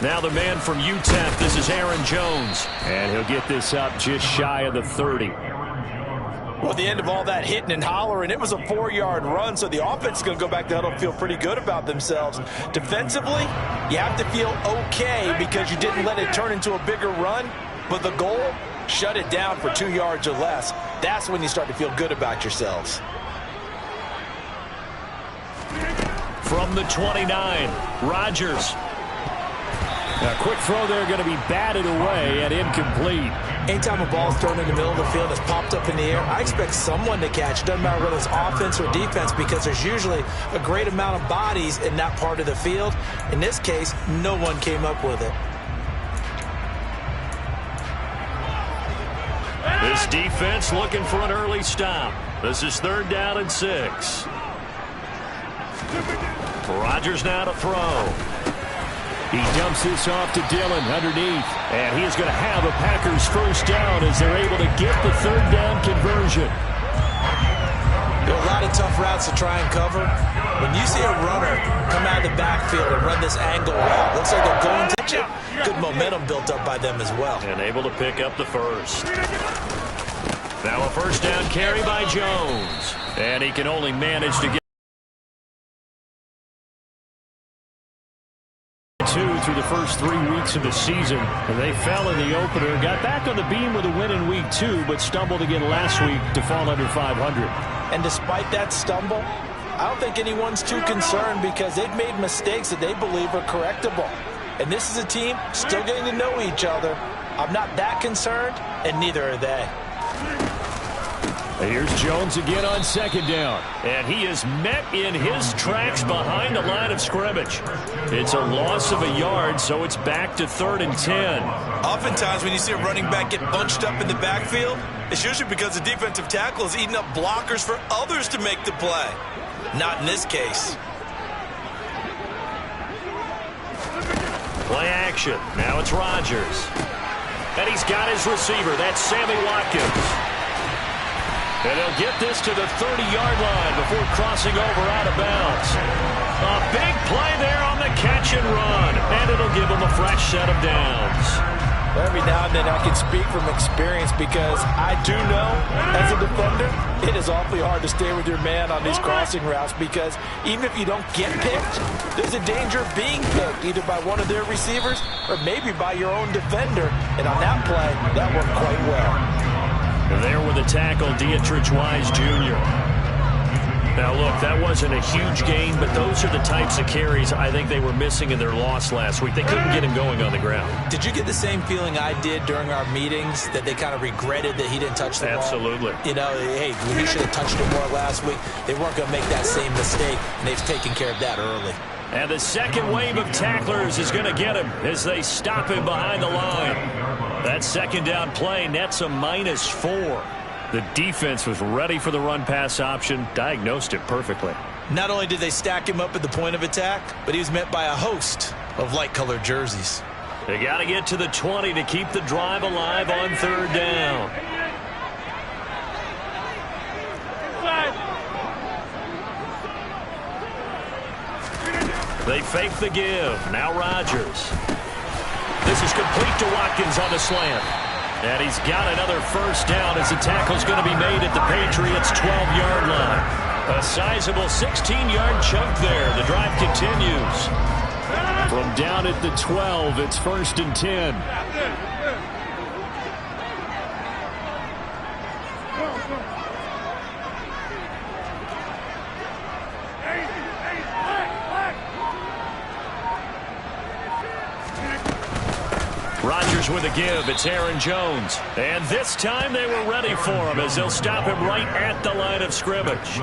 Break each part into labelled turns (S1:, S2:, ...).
S1: Now the man from UTEP, this is Aaron Jones. And he'll get this up just shy of the 30.
S2: Well, at the end of all that hitting and hollering, it was a 4-yard run, so the offense is going to go back to huddle and feel pretty good about themselves. Defensively, you have to feel okay because you didn't let it turn into a bigger run, but the goal, shut it down for 2 yards or less. That's when you start to feel good about yourselves.
S1: From the 29, Rodgers. A quick throw there going to be batted away and incomplete.
S2: Anytime a ball is thrown in the middle of the field that's popped up in the air, I expect someone to catch. It doesn't matter whether it's offense or defense because there's usually a great amount of bodies in that part of the field. In this case, no one came up with it.
S1: This defense looking for an early stop. This is 3rd down and 6. Rodgers now to throw. He dumps this off to Dillon underneath. And he is going to have a Packers first down as they're able to get the 3rd down conversion.
S2: There are a lot of tough routes to try and cover. When you see a runner come out of the backfield and run this angle route, looks like they're going to you. Good momentum built up by them as well.
S1: And able to pick up the first. Now a first down carry by Jones. And he can only manage to get through the first 3 weeks of the season. And they fell in the opener, got back on the beam with a win in week 2, but stumbled again last week to fall under 500.
S2: And despite that stumble, I don't think anyone's too concerned because they've made mistakes that they believe are correctable. And this is a team still getting to know each other. I'm not that concerned, and neither are they.
S1: Here's Jones again on 2nd down. And he is met in his tracks behind the line of scrimmage. It's a loss of a yard, so it's back to 3rd and 10.
S3: Oftentimes when you see a running back get bunched up in the backfield, it's usually because the defensive tackle is eating up blockers for others to make the play. Not in this case.
S1: Play action. Now it's Rodgers. And he's got his receiver. That's Sammy Watkins. And he'll get this to the 30-yard line before crossing over out of bounds. A big play there on the catch and run. And it'll give him a fresh set of downs.
S2: Every now and then I can speak from experience because I do know, as a defender, it is awfully hard to stay with your man on these crossing routes because even if you don't get picked, there's a danger of being picked either by one of their receivers or maybe by your own defender. And on that play, that worked quite well.
S1: There with the tackle, Dietrich Wise Jr. Now, look, that wasn't a huge gain, but those are the types of carries I think they were missing in their loss last week. They couldn't get him going on the ground.
S2: Did you get the same feeling I did during our meetings, that they kind of regretted that he didn't touch the ball?
S1: Absolutely.
S2: You know, hey, he should have touched it more last week. They weren't going to make that same mistake, and they've taken care of that early.
S1: And the second wave of tacklers is going to get him as they stop him behind the line. That 2nd down play nets a -4. The defense was ready for the run-pass option, diagnosed it perfectly.
S2: Not only did they stack him up at the point of attack, but he was met by a host of light-colored jerseys.
S1: They got to get to the 20 to keep the drive alive on 3rd down. They fake the give. Now Rodgers. This is complete to Watkins on the slant. And he's got another first down as the tackle's going to be made at the Patriots' 12-yard line. A sizable 16-yard chunk there. The drive continues. From down at the 12, it's 1st and 10. Rodgers with a give. It's Aaron Jones. And this time they were ready for him as they'll stop him right at the line of scrimmage.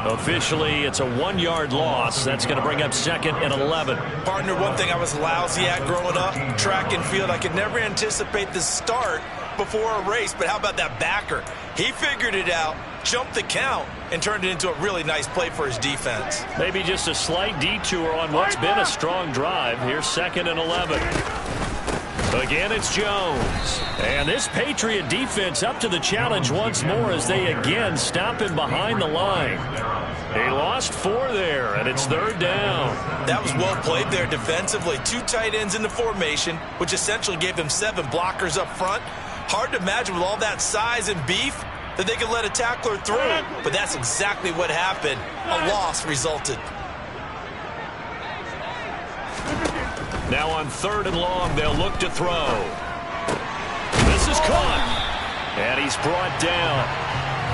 S1: Officially, it's a 1-yard loss. That's going to bring up 2nd and 11.
S3: Partner, one thing I was lousy at growing up, track and field, I could never anticipate the start before a race. But how about that backer? He figured it out, jumped the count, and turned it into a really nice play for his defense.
S1: Maybe just a slight detour on what's been a strong drive. Here's 2nd and 11. Again, it's Jones. And this Patriot defense up to the challenge once more as they again stop him behind the line. He lost 4 there, and it's 3rd down.
S3: That was well played there defensively. 2 tight ends in the formation, which essentially gave them 7 blockers up front. Hard to imagine with all that size and beef that they could let a tackler through. But that's exactly what happened. A loss resulted.
S1: Now on 3rd and long, they'll look to throw. This is caught. And he's brought down.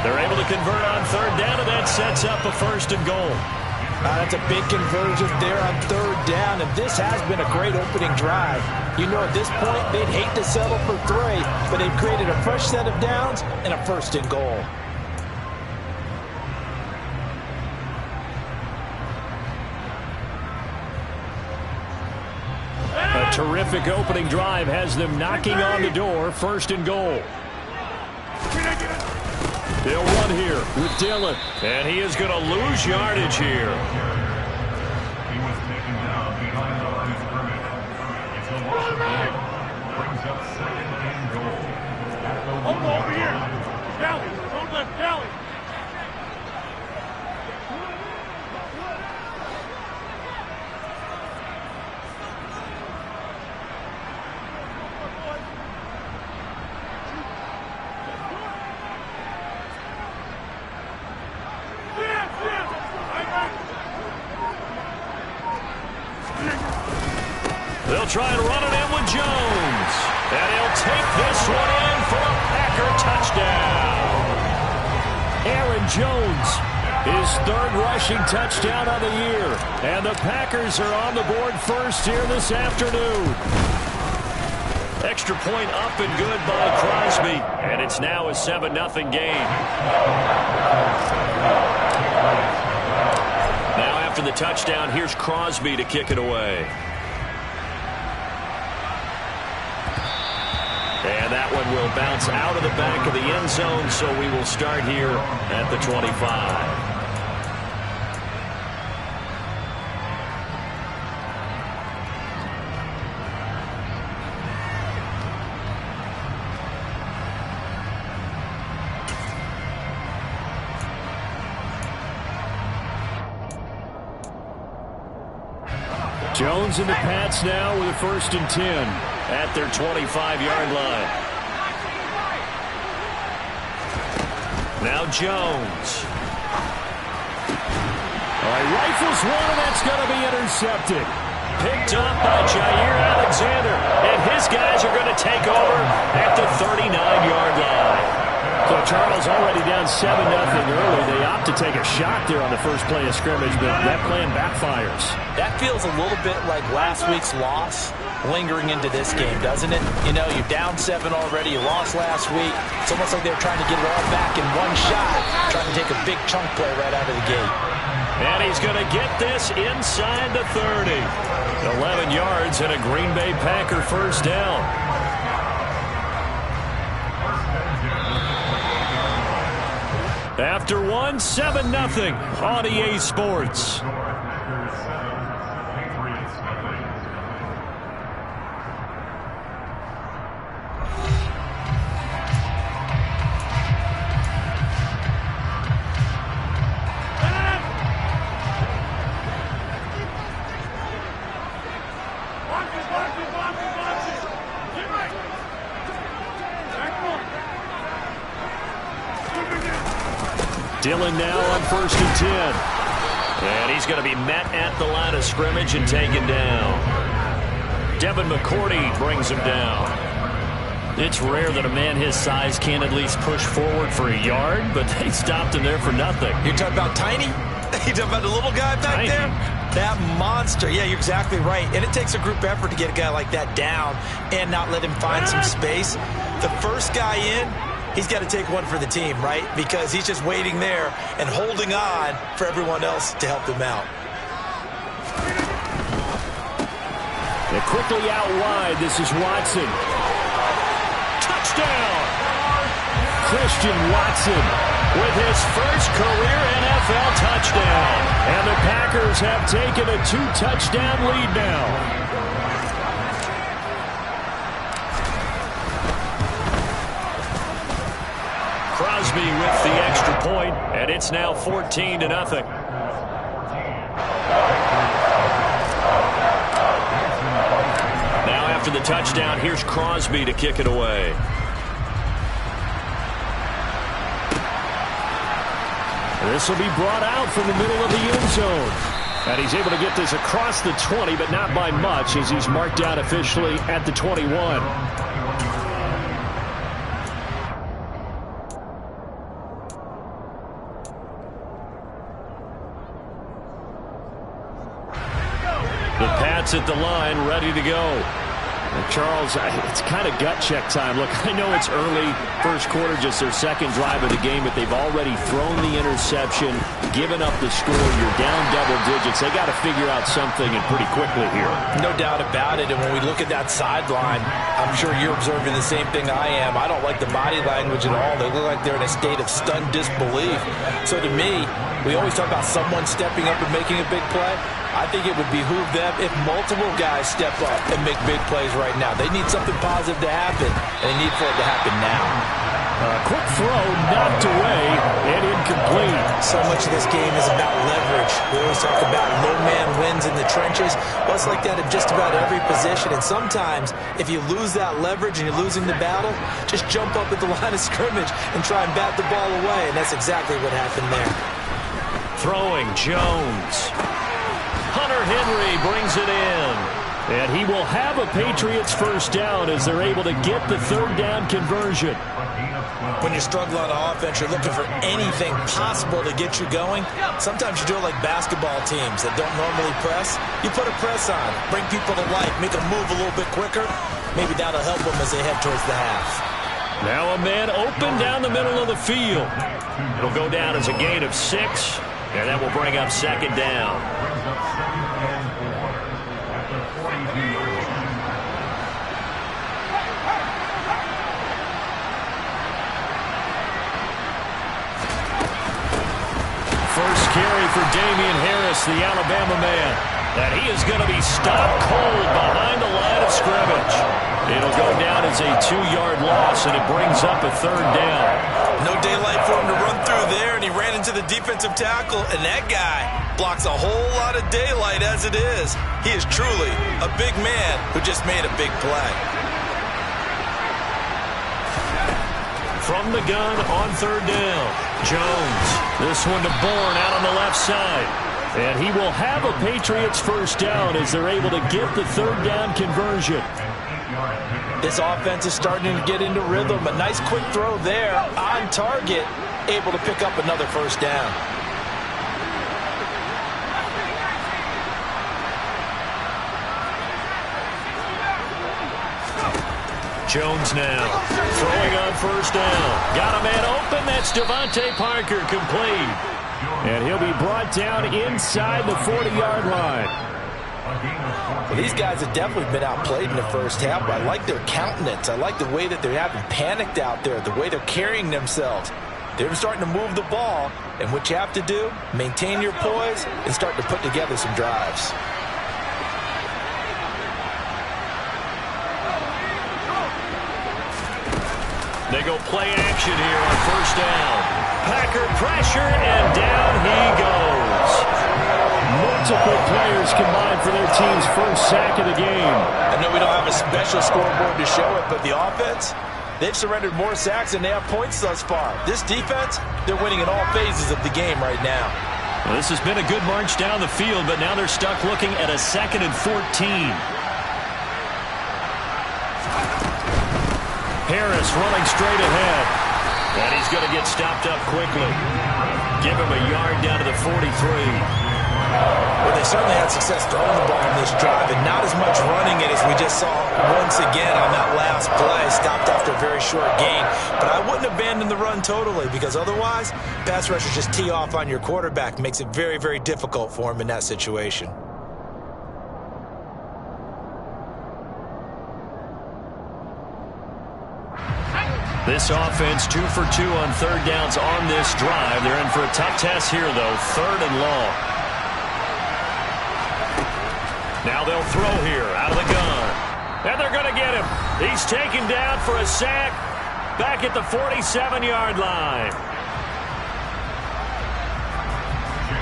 S1: They're able to convert on 3rd down, and that sets up a 1st and goal.
S2: That's a big conversion there on 3rd down, and this has been a great opening drive. You know, at this point, they'd hate to settle for 3, but they've created a fresh set of downs and a 1st and goal.
S1: A terrific opening drive has them knocking on the door. 1st and goal. They'll run here with Dillon. And he is going to lose yardage here.
S4: He was taken down behind the line of scrimmage. It's a loss of 8. Brings up 2nd and goal. Hold over here. Kelly. Don't let Kelly.
S1: They'll try and run it in with Jones. And he'll take this one in for a Packer touchdown. Aaron Jones, his 3rd rushing touchdown of the year. And the Packers are on the board first here this afternoon. Extra point up and good by Crosby. And it's now a 7-0 game. Now after the touchdown, here's Crosby to kick it away. And that one will bounce out of the back of the end zone, so we will start here at the 25. Jones and the Pats now with a 1st and 10 at their 25-yard line. Now Jones. All right, rifles one, and that's going to be intercepted. Picked up by Jair Alexander, and his guys are going to take over at the 39-yard line. So Charles already down 7-0 early. They opt to take a shot there on the first play of scrimmage, but that plan backfires.
S2: That feels a little bit like last week's loss lingering into this game, doesn't it? You know, you're down 7 already. You lost last week. It's almost like they're trying to get it all back in one shot, trying to take a big chunk play right out of the gate.
S1: And he's going to get this inside the 30. 11 yards and a Green Bay Packer 1st down. After 7-0 on EA Sports. Dillon now on 1st and 10. And he's going to be met at the line of scrimmage and taken down. Devin McCourty brings him down. It's rare that a man his size can at least push forward for a yard, but they stopped him there for nothing.
S3: You're talking about Tiny? You're talking about the little guy back
S1: Tiny.
S3: there? That monster. Yeah, you're exactly right. And it takes a group effort to get a guy like that down and not let him find some space. The first guy in, he's got to take one for the team, right? Because he's just waiting there and holding on for everyone else to help him out.
S1: And quickly out wide, this is Watson. Touchdown! Christian Watson with his first career NFL touchdown. And the Packers have taken a 2-touchdown lead now. Crosby with the extra point, and it's now 14-0. Now after the touchdown, here's Crosby to kick it away. This will be brought out from the middle of the end zone. And he's able to get this across the 20, but not by much, as he's marked out officially at the 21. The Pats at the line, ready to go. Charles, it's kind of gut check time. Look, I know it's early, first quarter, just their second drive of the game, but they've already thrown the interception, given up the score. You're down double digits. They got to figure out something, and pretty quickly here.
S2: No doubt about it, and when we look at that sideline, I'm sure you're observing the same thing I am. I don't like the body language at all. They look like they're in a state of stunned disbelief. So to me, we always talk about someone stepping up and making a big play. I think it would behoove them if multiple guys step up and make big plays right now. They need something positive to happen, and they need for it to happen now.
S1: Quick throw, knocked away, and incomplete.
S3: So much of this game is about leverage. We always talk about low man wins in the trenches. Well, it's like that in just about every position. And sometimes, if you lose that leverage and you're losing the battle, just jump up at the line of scrimmage and try and bat the ball away. And that's exactly what happened there.
S1: Throwing, Jones. Hunter Henry brings it in. And he will have a Patriots first down as they're able to get the third down conversion.
S3: When you struggle on offense, you're looking for anything possible to get you going. Sometimes you do it like basketball teams that don't normally press. You put a press on, bring people to life, make them move a little bit quicker. Maybe that'll help them as they head towards the half.
S1: Now a man open down the middle of the field. It'll go down as a gain of 6, and that will bring up second down. First carry for Damian Harris, the Alabama man. And he is going to be stopped cold behind the line of scrimmage. It'll go down as a 2-yard loss, and it brings up a third down.
S3: No daylight for him to run through there, and he ran into the defensive tackle, and that guy blocks a whole lot of daylight as it is. He is truly a big man who just made a big play.
S1: From the gun on third down, Jones. This one to Bourne out on the left side. And he will have a Patriots first down as they're able to get the third down conversion.
S2: This offense is starting to get into rhythm. A nice quick throw there on target, able to pick up another first down.
S1: Jones now throwing on first down. Got a man open. That's Devontae Parker, complete. And he'll be brought down inside the 40-yard line.
S2: Well, these guys have definitely been outplayed in the first half, but I like their countenance. I like the way that they're having panicked out there, the way they're carrying themselves. They're starting to move the ball, and what you have to do, maintain your poise and start to put together some drives.
S1: They go play action here on first down. Packer pressure, and down he goes. Multiple players combined for their team's first sack of the game.
S2: I know we don't have a special scoreboard to show it, but the offense, they've surrendered more sacks than they have points thus far. This defense, they're winning in all phases of the game right now.
S1: Well, this has been a good march down the field, but now they're stuck looking at a 2nd and 14. Harris running straight ahead. And he's going to get stopped up quickly. Give him a yard down to the 43.
S3: Well, they certainly had success throwing the ball on this drive, and not as much running it as we just saw once again on that last play. Stopped after a very short gain. But I wouldn't abandon the run totally, because otherwise, pass rushers just tee off on your quarterback. Makes it very, very difficult for him in that situation.
S1: This offense 2 for 2 on third downs on this drive. They're in for a tough test here, though. 3rd and long. Now they'll throw here out of the gun. And they're going to get him. He's taken down for a sack. back at the 47-yard line.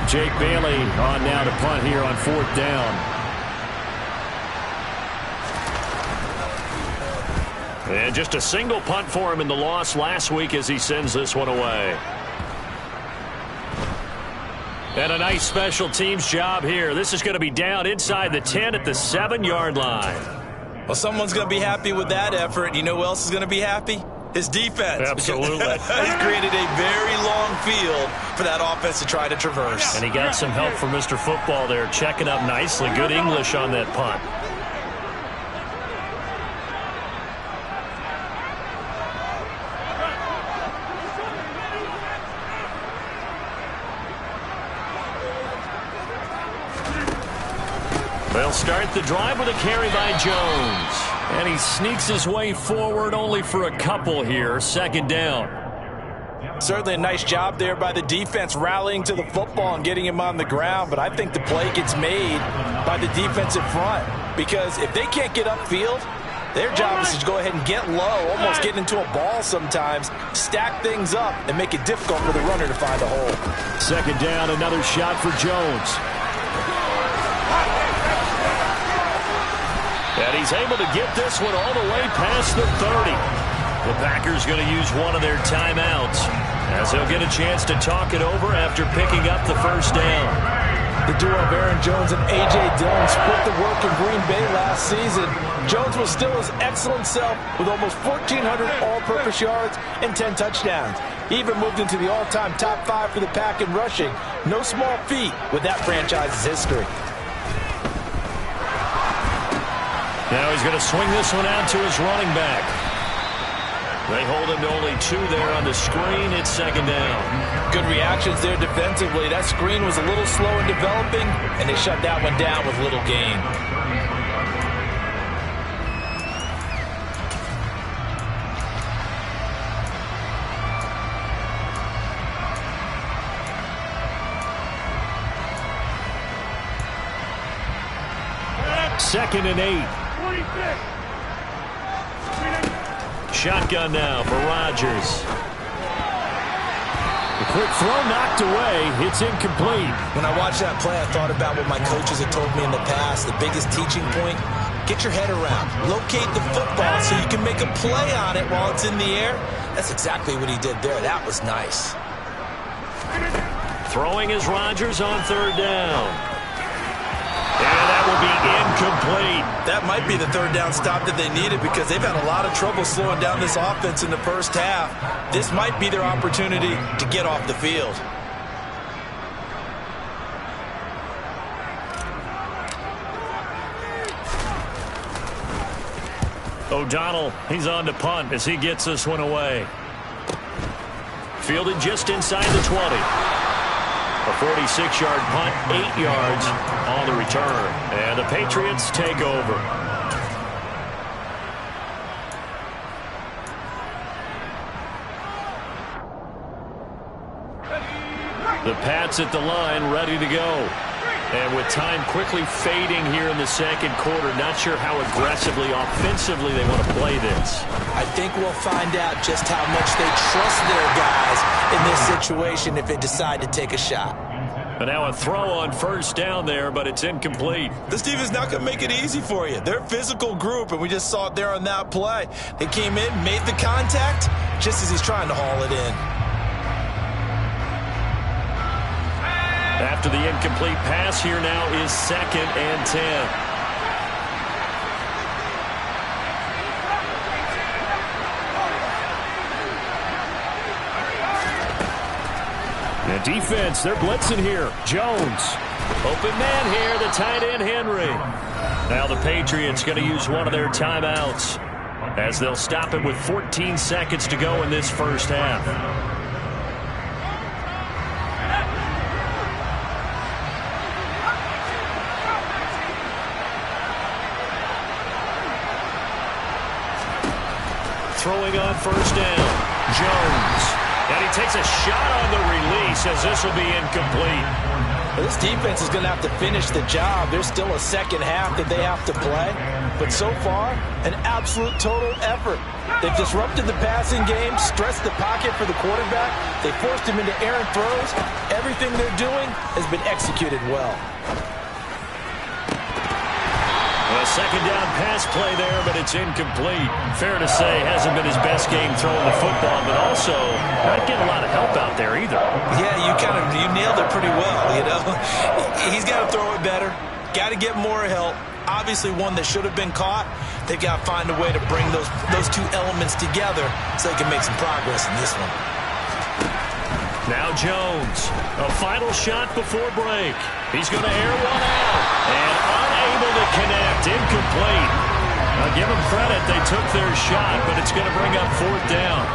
S1: Jake Bailey on now to punt here on 4th down. And just a single punt for him in the loss last week as he sends this one away. And a nice special teams job here. This is going to be down inside the 10 at the 7-yard line.
S3: Well, someone's going to be happy with that effort. You know who else is going to be happy? His defense.
S1: Absolutely.
S3: He's created a very long field for that offense to try to traverse.
S1: And he got some help from Mr. Football there, checking up nicely. Good English on that punt. They'll start the drive with a carry by Jones. And he sneaks his way forward only for a couple here. 2nd down.
S2: Certainly a nice job there by the defense rallying to the football and getting him on the ground. But I think the play gets made by the defensive front. Because if they can't get upfield, their job is to go ahead and get low, almost get into a ball sometimes, stack things up, and make it difficult for the runner to find a hole.
S1: 2nd down, another shot for Jones. And he's able to get this one all the way past the 30. The Packers going to use one of their timeouts as they'll get a chance to talk it over after picking up the 1st down.
S2: The duo of Aaron Jones and A.J. Dillon split the work in Green Bay last season. Jones was still his excellent self with almost 1,400 all-purpose yards and 10 touchdowns. He even moved into the all-time top 5 for the Pack in rushing. No small feat with that franchise's history.
S1: Now he's going to swing this one out to his running back. They hold him to only 2 there on the screen. It's 2nd down.
S2: Good reactions there defensively. That screen was a little slow in developing, and they shut that one down with little gain.
S1: Second and 8. Shotgun now for Rodgers. The quick throw knocked away. It's incomplete.
S3: When I watched that play, I thought about what my coaches had told me in the past. The biggest teaching point, get your head around. Locate the football so you can make a play on it while it's in the air. That's exactly what he did there. That was nice.
S1: Throwing is Rodgers on 3rd down. And that will be incomplete.
S3: That might be the 3rd down stop that they needed because they've had a lot of trouble slowing down this offense in the 1st half. This might be their opportunity to get off the field.
S1: O'Donnell, he's on to punt as he gets this one away. Fielded just inside the 20. A 46-yard punt, 8 yards on the return. And the Patriots take over. The Pats at the line, ready to go. And with time quickly fading here in the 2nd quarter, not sure how aggressively, offensively they want to play this.
S3: I think we'll find out just how much they trust their guys in this situation if they decide to take a shot.
S1: And now a throw on 1st down there, but it's incomplete.
S3: This team is not going to make it easy for you. They're a physical group, and we just saw it there on that play. They came in, made the contact, just as he's trying to haul it in.
S1: After the incomplete pass, here now is 2nd and 10. And defense, they're blitzing here. Jones. Open man here, the tight end Henry. Now the Patriots going to use one of their timeouts as they'll stop it with 14 seconds to go in this 1st half. Throwing on 1st down. Jones. And he takes a shot on the release as this will be incomplete.
S2: This defense is going to have to finish the job. There's still a second half that they have to play. But so far, an absolute total effort. They've disrupted the passing game, stressed the pocket for the quarterback. They forced him into errant throws. Everything they're doing has been executed well.
S1: A second down pass play there, but it's incomplete. Fair to say, hasn't been his best game throwing the football, but also not getting a lot of help out there either.
S3: Yeah, you nailed it pretty well, you know. He's got to throw it better. Got to get more help. Obviously one that should have been caught. They've got to find a way to bring those two elements together so they can make some progress in this one.
S1: Now Jones, a final shot before break. He's going to air one out and unable to connect, incomplete. I'll give them credit, they took their shot, but it's going to bring up fourth down.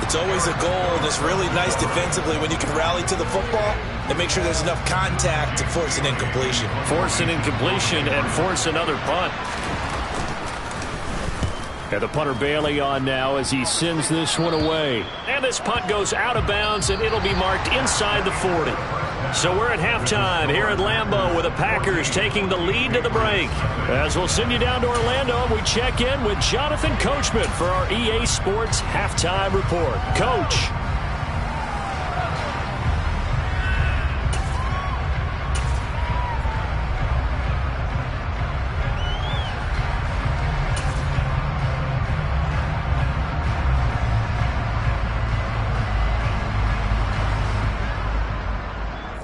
S3: It's always a goal that's really nice defensively when you can rally to the football and make sure there's enough contact to force an incompletion.
S1: Force an incompletion and force another punt. And the punter Bailey on now as he sends this one away. And this punt goes out of bounds, and it'll be marked inside the 40. So we're at halftime here at Lambeau with the Packers taking the lead to the break. As we'll send you down to Orlando, and we check in with Jonathan Coachman for our EA Sports Halftime Report. Coach.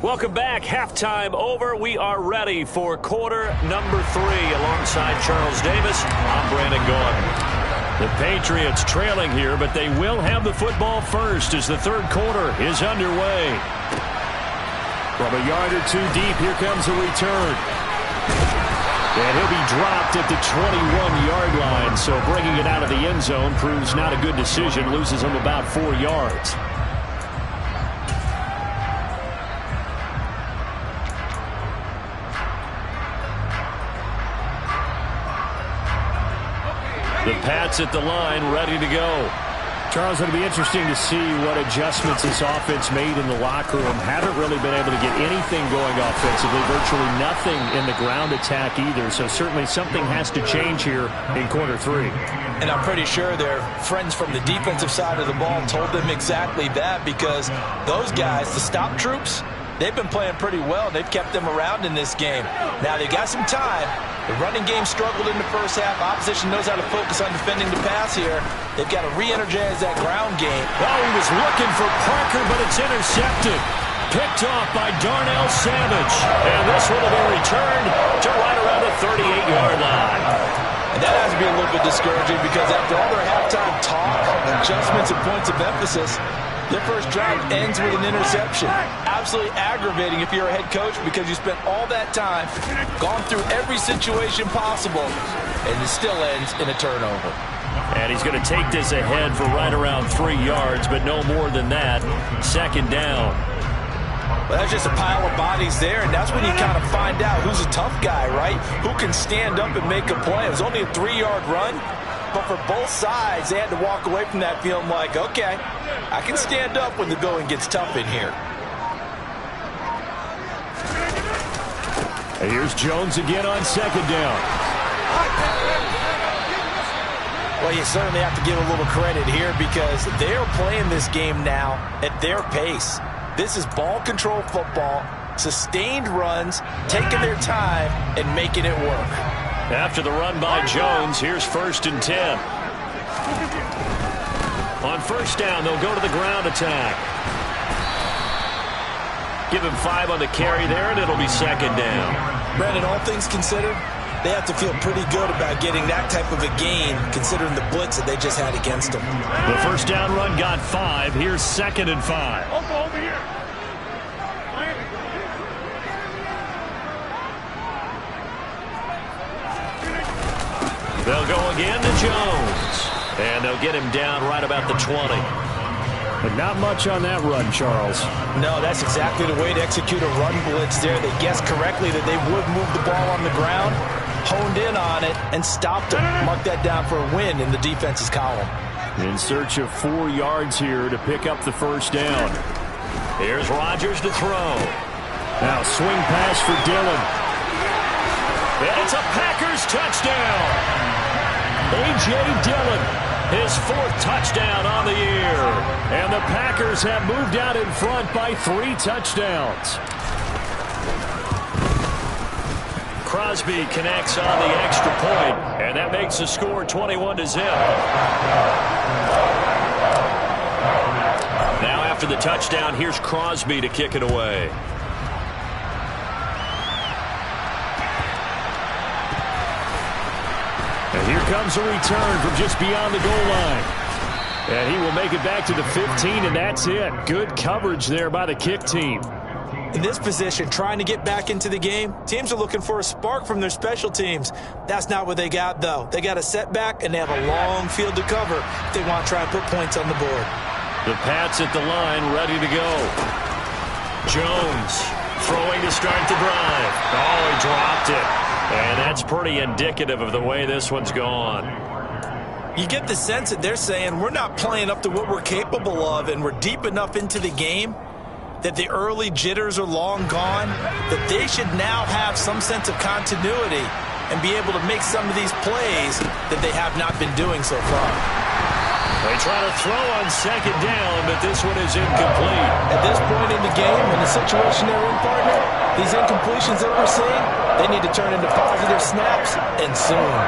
S1: Welcome back. Halftime over. We are ready for quarter number 3. Alongside Charles Davis, I'm Brandon Gaudin. The Patriots trailing here, but they will have the football first as the third quarter is underway. From a yard or two deep, here comes a return. And he'll be dropped at the 21-yard line, so bringing it out of the end zone proves not a good decision, loses him about 4 yards. The Pats at the line, ready to go. Charles, it'll be interesting to see what adjustments this offense made in the locker room. Haven't really been able to get anything going offensively, virtually nothing in the ground attack either. So certainly something has to change here in quarter 3.
S2: And I'm pretty sure their friends from the defensive side of the ball told them exactly that, because those guys, the stop troops, they've been playing pretty well. They've kept them around in this game. Now they've got some time. The running game struggled in the first half. Opposition knows how to focus on defending the pass here. They've got to re-energize that ground game.
S1: Oh, he was looking for Parker, but it's intercepted. Picked off by Darnell Savage. And this one will be returned to right around the 38-yard line.
S2: And that has to be a little bit discouraging, because after all their halftime talk, adjustments, and points of emphasis, their first drive ends with an interception. Absolutely aggravating if you're a head coach, because you spent all that time, gone through every situation possible, and it still ends in a turnover.
S1: And he's going to take this ahead for right around 3 yards, but no more than that. Second down.
S2: Well, that's just a pile of bodies there, and that's when you kind of find out who's a tough guy, right? Who can stand up and make a play. It was only a 3-yard run, but for both sides, they had to walk away from that feeling like, okay, I can stand up when the going gets tough in here.
S1: And here's Jones again on second down.
S2: Well, you certainly have to give a little credit here, because they're playing this game now at their pace. This is ball control football, sustained runs, taking their time and making it work.
S1: After the run by Jones, here's 1st and 10. On first down, they'll go to the ground attack. Give him 5 on the carry there, and it'll be second down.
S3: Brandon, all things considered, they have to feel pretty good about getting that type of a gain, considering the blitz that they just had against them.
S1: The first down run got 5. Here's 2nd and 5.
S4: Over here.
S1: They'll go again to Jones. And they'll get him down right about the 20. But not much on that run, Charles.
S2: No, that's exactly the way to execute a run blitz there. They guessed correctly that they would move the ball on the ground, honed in on it, and stopped them. Mark that down for a win in the defense's column.
S1: In search of 4 yards here to pick up the first down. Here's Rodgers to throw. Now swing pass for Dillon. And it's a Packers touchdown. A.J. Dillon, his 4th touchdown on the year. And the Packers have moved out in front by 3 touchdowns. Crosby connects on the extra point, and that makes the score 21-0. Now after the touchdown, here's Crosby to kick it away. And here comes a return from just beyond the goal line. And he will make it back to the 15, and that's it. Good coverage there by the kick team.
S2: In this position, trying to get back into the game, teams are looking for a spark from their special teams. That's not what they got, though. They got a setback, and they have a long field to cover if they want to try and put points on the board.
S1: The Pats at the line, ready to go. Jones throwing to start the drive. Oh, he dropped it. And that's pretty indicative of the way this one's gone.
S3: You get the sense that they're saying we're not playing up to what we're capable of, and we're deep enough into the game that the early jitters are long gone, that they should now have some sense of continuity and be able to make some of these plays that they have not been doing so far.
S1: They try to throw on second down, but this one is incomplete.
S2: At this point in the game, in the situation they're in, partner, these incompletions that we're seeing, they need to turn into positive snaps, and soon.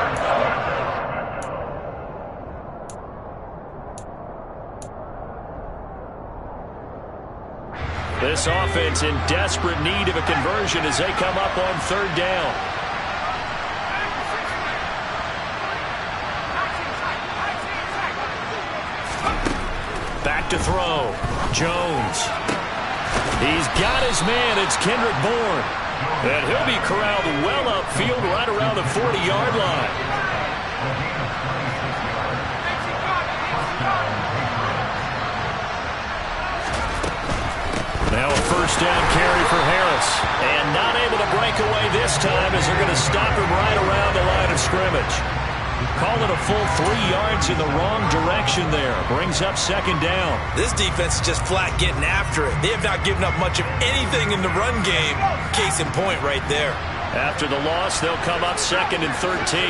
S1: This offense in desperate need of a conversion as they come up on 3rd down. Back to throw. Jones. He's got his man. It's Kendrick Bourne. And he'll be corralled well upfield right around the 40-yard line. Now a 1st down carry for Harris. And not able to break away this time as they're going to stop him right around the line of scrimmage. Call it a full 3 yards in the wrong direction there. Brings up 2nd down.
S3: This defense is just flat getting after it. They have not given up much of anything in the run game. Case in point right there.
S1: After the loss, they'll come up 2nd and 13.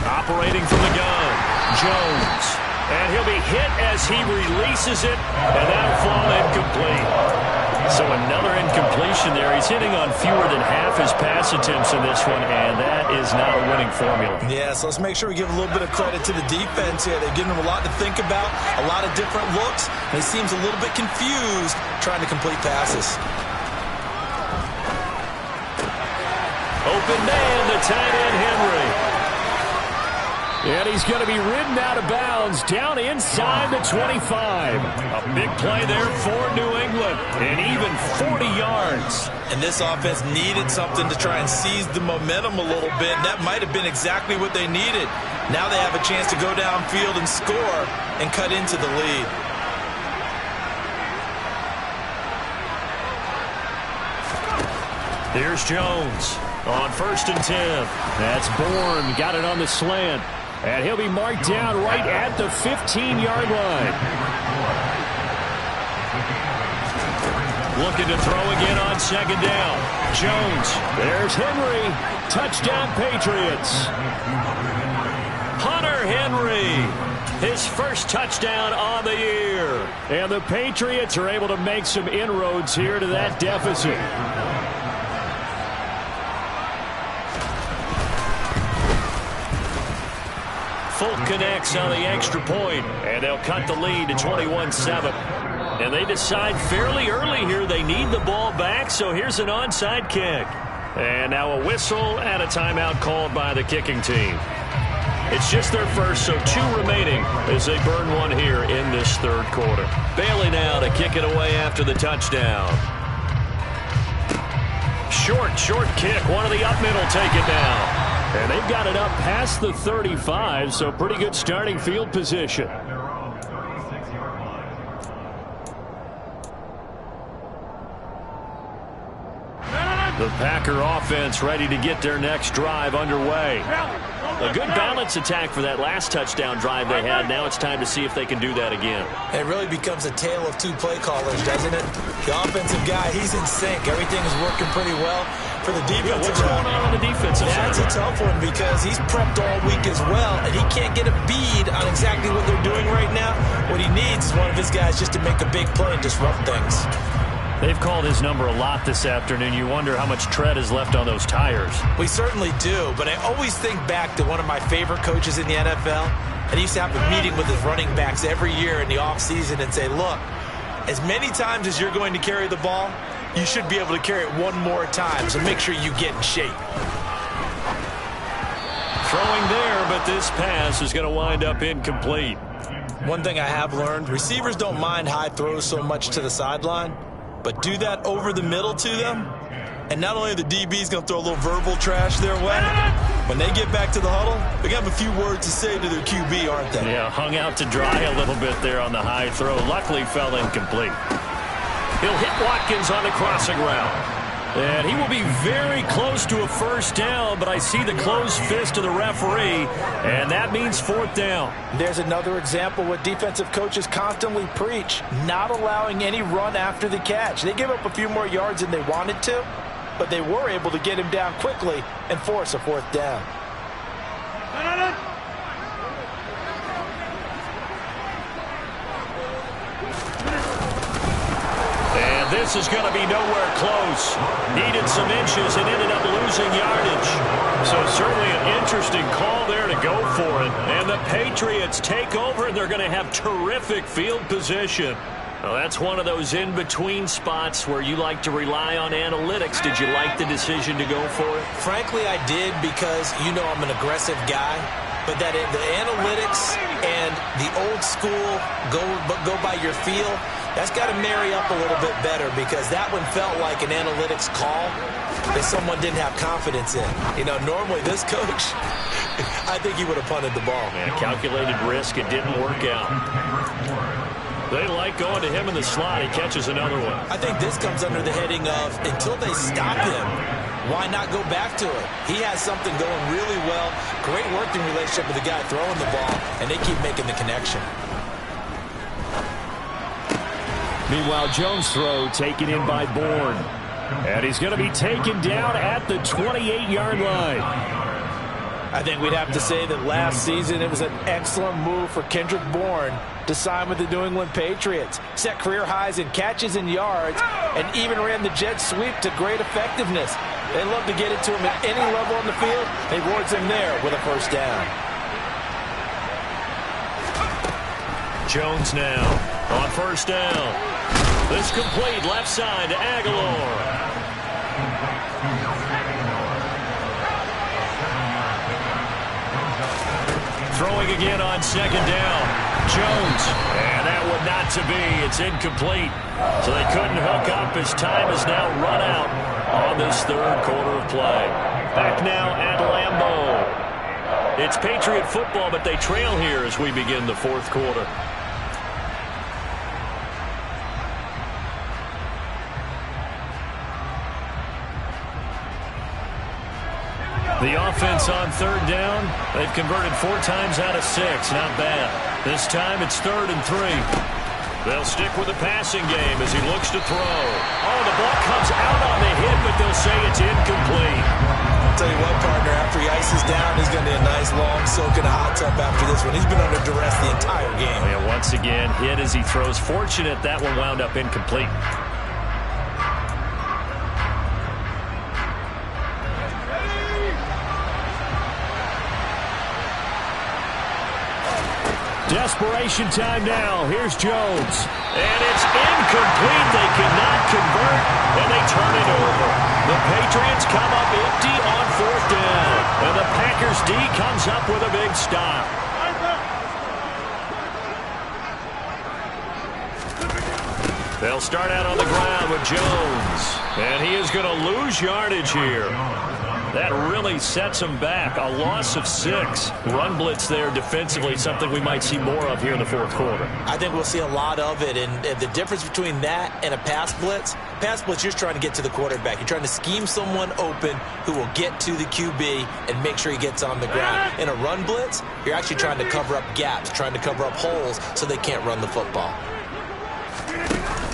S1: Operating from the gun, Jones. And he'll be hit as he releases it, and that'll fall incomplete. So another incompletion there. He's hitting on fewer than half his pass attempts in this one, and that is not a winning formula.
S3: Yeah, so let's make sure we give a little bit of credit to the defense here. They've given him a lot to think about, a lot of different looks, and he seems a little bit confused trying to complete passes.
S1: Open man, the tight end, Henry. And he's going to be ridden out of bounds down inside the 25. A big play there for New England, and even 40 yards.
S3: And this offense needed something to try and seize the momentum a little bit, and that might have been exactly what they needed. Now they have a chance to go downfield and score and cut into the lead.
S1: Here's Jones on 1st and 10. That's Bourne, got it on the slant. And he'll be marked down right at the 15-yard line. Looking to throw again on 2nd down. Jones. There's Henry. Touchdown, Patriots. Hunter Henry. His 1st touchdown on the year. And the Patriots are able to make some inroads here to that deficit. Folk connects on the extra point, and they'll cut the lead to 21-7. And they decide fairly early here they need the ball back, so here's an onside kick. And now a whistle and a timeout called by the kicking team. It's just their first, so 2 remaining as they burn one here in this 3rd quarter. Bailey now to kick it away after the touchdown. Short kick. One of the up middle take it now. And they've got it up past the 35, so pretty good starting field position. The Packer offense ready to get their next drive underway. A good balance attack for that last touchdown drive they had. Now it's time to see if they can do that again.
S3: It really becomes a tale of two play callers, doesn't it? The offensive guy, he's in sync. Everything is working pretty well. For the defense,
S1: what's going on the defensive side?
S3: That's a tough one because he's prepped all week as well, and he can't get a bead on exactly what they're doing right now. What he needs is one of his guys just to make a big play and disrupt things.
S1: They've called his number a lot this afternoon. You wonder how much tread is left on those tires.
S3: We certainly do, but I always think back to one of my favorite coaches in the NFL, and he used to have a meeting with his running backs every year in the offseason and say, look, as many times as you're going to carry the ball, you should be able to carry it one more time, so make sure you get in shape.
S1: Throwing there, but this pass is going to wind up incomplete.
S3: One thing I have learned, receivers don't mind high throws so much to the sideline, but do that over the middle to them, and not only are the DBs going to throw a little verbal trash their way, when they get back to the huddle, they have a few words to say to their QB, aren't they?
S1: Yeah, hung out to dry a little bit there on the high throw. Luckily fell incomplete. He'll hit Watkins on the crossing route. And he will be very close to a first down, but I see the closed fist of the referee, and that means fourth down.
S2: There's another example what defensive coaches constantly preach, not allowing any run after the catch. They give up a few more yards than they wanted to, but they were able to get him down quickly and force a fourth down.
S1: This is going to be nowhere close. Needed some inches and ended up losing yardage. So certainly an interesting call there to go for it. And the Patriots take over, and they're going to have terrific field position. Well, that's one of those in-between spots where you like to rely on analytics. Did you like the decision to go for it?
S3: Frankly, I did because, you know, I'm an aggressive guy. But that the analytics and the old school go by your feel, that's got to marry up a little bit better because that one felt like an analytics call that someone didn't have confidence in. You know, normally this coach, I think he would have punted the ball.
S1: Man, calculated risk. It didn't work out. They like going to him in the slot. He catches another one.
S3: I think this comes under the heading of until they stop him, why not go back to it? He has something going really well. Great working relationship with the guy throwing the ball, and they keep making the connection.
S1: Meanwhile, Jones' throw taken in by Bourne. And he's going to be taken down at the 28-yard line.
S2: I think we'd have to say that last season it was an excellent move for Kendrick Bourne to sign with the New England Patriots. Set career highs in catches and yards, and even ran the jet sweep to great effectiveness. They love to get it to him at any level on the field. They rewards him there with a first down.
S1: Jones now on first down. This complete left side to Aguilar. Throwing again on second down. Jones. And that would not to be. It's incomplete. So they couldn't hook up as time is now run out on this third quarter of play. Back now at Lambeau. It's Patriot football, but they trail here as we begin the fourth quarter. The offense on third down, they've converted 4 times out of 6. Not bad. This time it's 3rd and 3. They'll stick with the passing game as he looks to throw. Oh, the ball comes out on the hit, but they'll say it's incomplete.
S3: I'll tell you what, partner, after he ices down, he's going to be a nice long soak in a hot tub after this one. He's been under duress the entire game.
S1: Yeah, once again, hit as he throws. Fortunate that one wound up incomplete. Desperation time now. Here's Jones. And it's incomplete. They cannot convert, and they turn it over. The Patriots come up empty on 4th down. And the Packers D comes up with a big stop. They'll start out on the ground with Jones. And he is going to lose yardage here. That really sets them back. A loss of 6. Run blitz there defensively, something we might see more of here in the fourth quarter.
S2: I think we'll see a lot of it, and the difference between that and a pass blitz, you're trying to get to the quarterback. You're trying to scheme someone open who will get to the QB and make sure he gets on the ground. In a run blitz, you're actually trying to cover up gaps, trying to cover up holes so they can't run the football.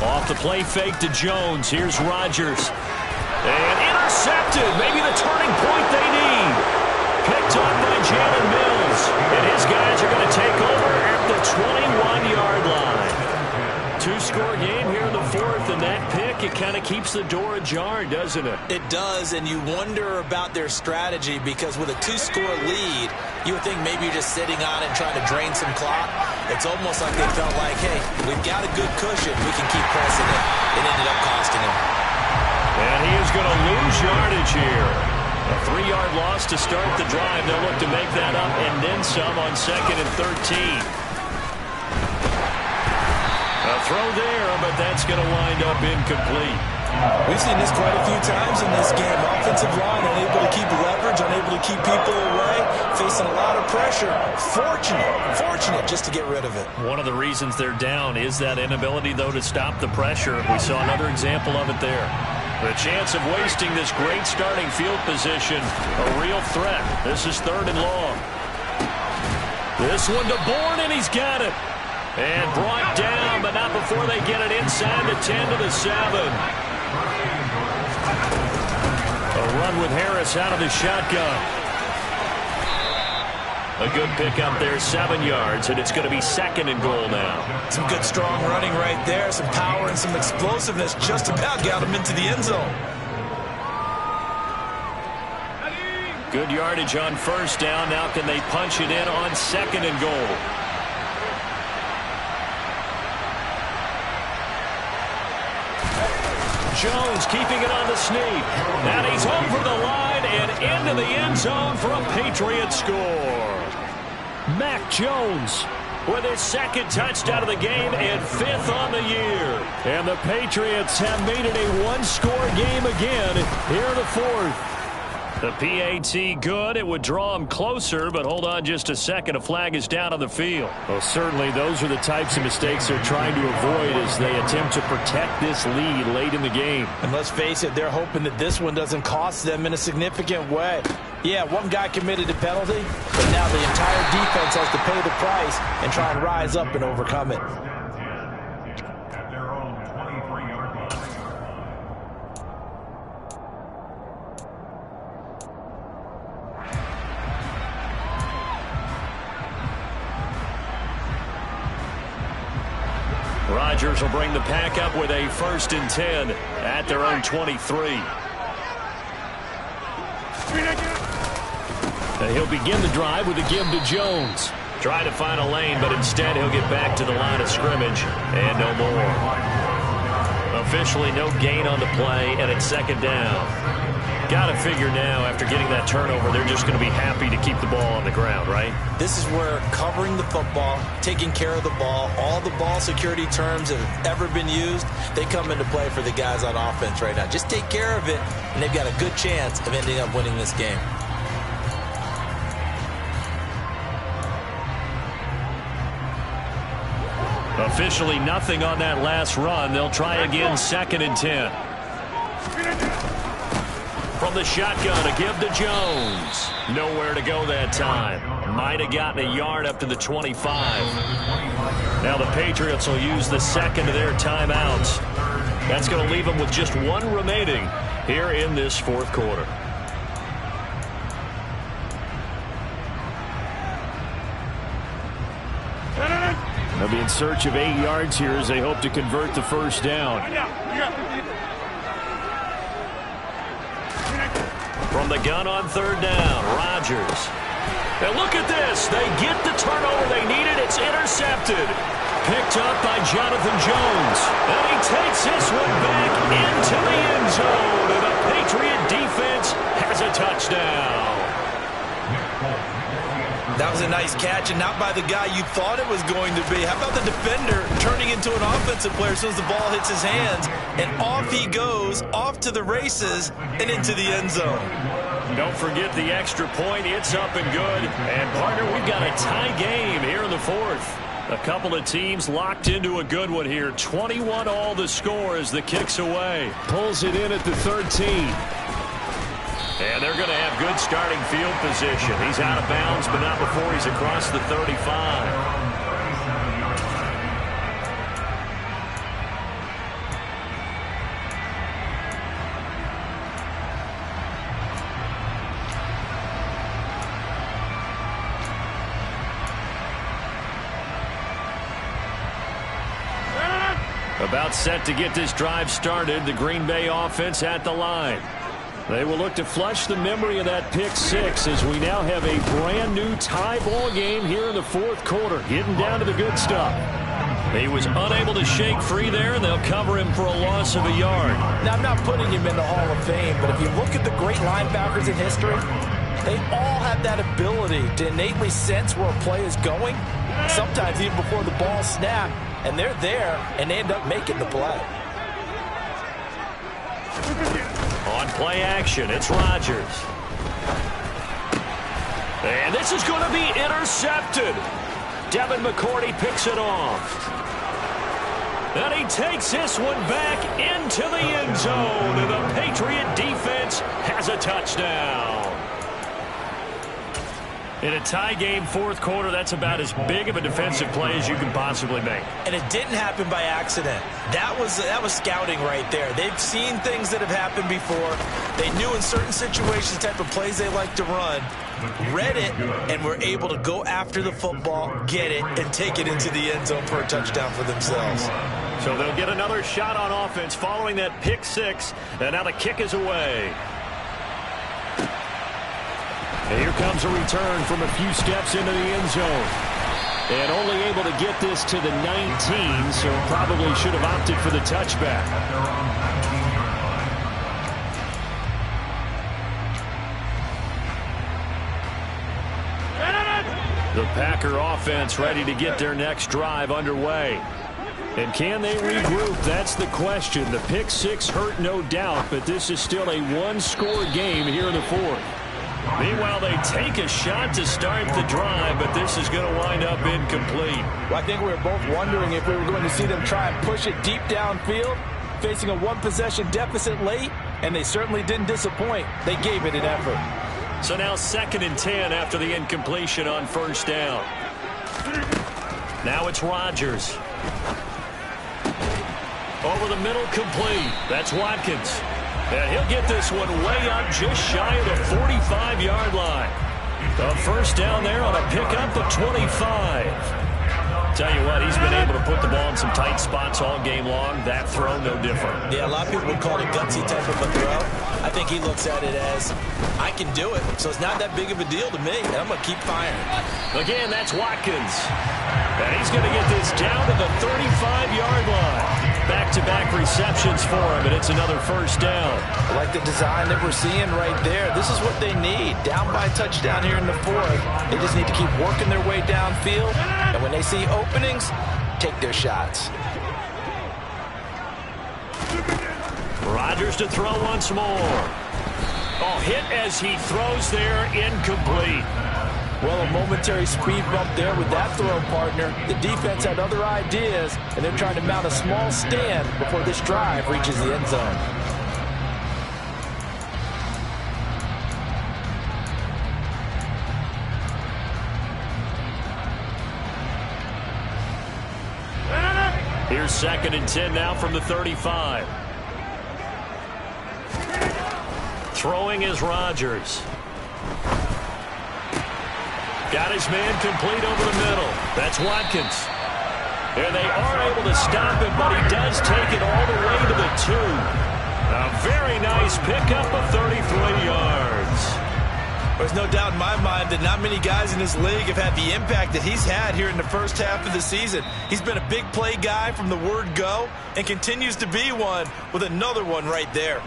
S1: Off the play fake to Jones. Here's Rodgers. And intercepted. Maybe the turning point they need. Picked up by Jalen Mills. And his guys are going to take over at the 21-yard line. 2-score game here in the fourth, and that pick, it kind of keeps the door ajar, doesn't it?
S2: It does, and you wonder about their strategy because with a 2-score lead, you would think maybe you're just sitting on it and trying to drain some clock. It's almost like they felt like, hey, we've got a good cushion. We can keep pressing it. It ended up costing them.
S1: And he is going to lose yardage here. A 3-yard loss to start the drive. They'll look to make that up and then some on 2nd and 13. A throw there, but that's going to wind up incomplete.
S2: We've seen this quite a few times in this game. Offensive line unable to keep leverage, unable to keep people away, facing a lot of pressure. Fortunate just to get rid of it.
S1: One of the reasons they're down is that inability, though, to stop the pressure. We saw another example of it there. The chance of wasting this great starting field position, a real threat. This is 3rd and long. This one to Bourne, and he's got it. And brought down, but not before they get it inside the 10 to the 7. A run with Harris out of the shotgun. A good pickup there, 7 yards, and it's going to be 2nd and goal now.
S2: Some good strong running right there, some power and some explosiveness just about got him into the end zone.
S1: Good yardage on 1st down. Now can they punch it in on 2nd and goal? Jones keeping it on the sneak. And he's over the line and into the end zone for a Patriot score. Mac Jones with his 2nd touchdown of the game and 5th on the year. And the Patriots have made it a 1-score game again here in the 4th. The PAT good. It would draw him closer, but hold on just a second. A flag is down on the field. Well, certainly those are the types of mistakes they're trying to avoid as they attempt to protect this lead late in the game.
S2: And let's face it, they're hoping that this one doesn't cost them in a significant way. Yeah, one guy committed a penalty, but now the entire defense has to pay the price and try and rise up and overcome it.
S4: At their own 23-yard line.
S1: Rodgers will bring the pack up with a 1st and 10 at their own 23. He'll begin the drive with a give to Jones. Try to find a lane, but instead he'll get back to the line of scrimmage and no more. Officially no gain on the play, and it's 2nd down. Got to figure now, after getting that turnover, they're just going to be happy to keep the ball on the ground, right?
S2: This is where covering the football, taking care of the ball, all the ball security terms that have ever been used, they come into play for the guys on offense right now. Just take care of it, and they've got a good chance of ending up winning this game.
S1: Officially nothing on that last run. They'll try again, 2nd and 10. From the shotgun, a give to Jones. Nowhere to go that time. Might have gotten a yard up to the 25. Now the Patriots will use the 2nd of their timeouts. That's going to leave them with just 1 remaining here in this 4th quarter. They'll be in search of 8 yards here as they hope to convert the 1st down. From the gun on 3rd down, Rodgers. And look at this. They get the turnover they needed. It's intercepted. Picked up by Jonathan Jones. And he takes this one back into the end zone. And the Patriot defense has a touchdown.
S3: That was a nice catch, and not by the guy you thought it was going to be. How about the defender turning into an offensive player as soon as the ball hits his hands, and off he goes, off to the races, and into the end zone.
S1: Don't forget the extra point. It's up and good. And, partner, we've got a tie game here in the fourth. A couple of teams locked into a good one here. 21 all the score as the kick's away. Pulls it in at the 13. And they're going to have good starting field position. He's out of bounds, but not before he's across the 35. About set to get this drive started. The Green Bay offense at the line. They will look to flush the memory of that pick six as we now have a brand new tie ball game here in the fourth quarter. Getting down to the good stuff. He was unable to shake free there, and they'll cover him for a loss of a yard.
S2: Now, I'm not putting him in the Hall of Fame, but if you look at the great linebackers in history, they all have that ability to innately sense where a play is going, sometimes even before the ball snapped, and they're there, and they end up making the play.
S1: On play action, it's Rodgers. And this is going to be intercepted. Devin McCourty picks it off. And he takes this one back into the end zone. And the Patriot defense has a touchdown. In a tie game fourth quarter, that's about as big of a defensive play as you can possibly make.
S3: And it didn't happen by accident. That was scouting right there. They've seen things that have happened before. They knew in certain situations the type of plays they like to run, read it, and were able to go after the football, get it, and take it into the end zone for a touchdown for themselves.
S1: So they'll get another shot on offense following that pick six. And now the kick is away. And here comes a return from a few steps into the end zone. And only able to get this to the 19, so probably should have opted for the touchback. The Packer offense ready to get their next drive underway. And can they regroup? That's the question. The pick six hurt, no doubt, but this is still a one-score game here in the fourth. Meanwhile, they take a shot to start the drive, but this is going to wind up incomplete.
S2: Well, I think we were both wondering if we were going to see them try and push it deep downfield, facing a one-possession deficit late, and they certainly didn't disappoint. They gave it an effort.
S1: So now 2nd and 10 after the incompletion on first down. Now it's Rodgers. Over the middle, complete. That's Watkins. And he'll get this one way up just shy of the 45-yard line. A first down there on a pickup of 25. Tell you what, he's been able to put the ball in some tight spots all game long. That throw, no different.
S3: Yeah, a lot of people would call it a gutsy type of a throw. I think he looks at it as, I can do it, so it's not that big of a deal to me, and I'm going to keep firing.
S1: Again, that's Watkins. And he's going to get this down to the 35-yard line. Back-to-back receptions for him, and it's another first down.
S2: I like the design that we're seeing right there. This is what they need. Down by a touchdown here in the fourth. They just need to keep working their way downfield, and when they see openings, take their shots.
S1: Rodgers to throw once more. Oh, hit as he throws there, incomplete.
S2: Well, a momentary speed bump there with that throw, partner. The defense had other ideas, and they're trying to mount a small stand before this drive reaches the end zone.
S1: Here's 2nd and 10 now from the 35. Throwing is Rodgers. Got his man complete over the middle. That's Watkins. And they are able to stop him, but he does take it all the way to the 2. A very nice pickup of 33 yards.
S3: There's no doubt in my mind that not many guys in this league have had the impact that he's had here in the first half of the season. He's been a big play guy from the word go and continues to be one with another one right there.